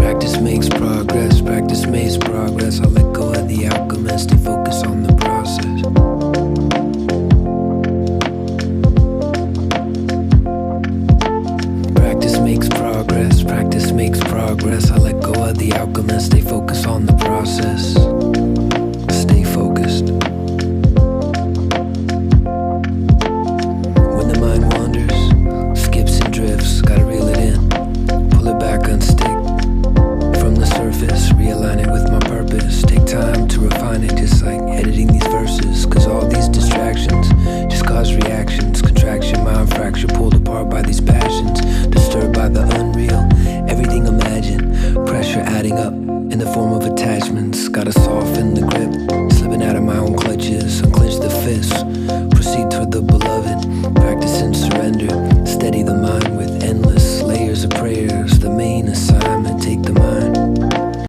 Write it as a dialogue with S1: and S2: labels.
S1: Practice makes progress, practice makes progress. I let go of the alchemist, stay focused on the process. Practice makes progress, practice makes progress. I let go of the alchemist, stay focused on the process. Stay focused. When the mind wanders, skips and drifts, gotta reel it in, pull it back, unstick from the surface, realign it with my purpose. Take time to refine it, just like editing these verses. Cause all these distractions just cause reactions. Contraction, mind fracture, pulled apart by these passions. Disturbed by the unreal, everything imagined. Pressure adding up in the form of attachments. Gotta soften the grip, slipping out of my own clutches. Unclench the fist, proceed toward the beloved. Practice and surrender, steady the mind with endless layers of prayers. The main assignment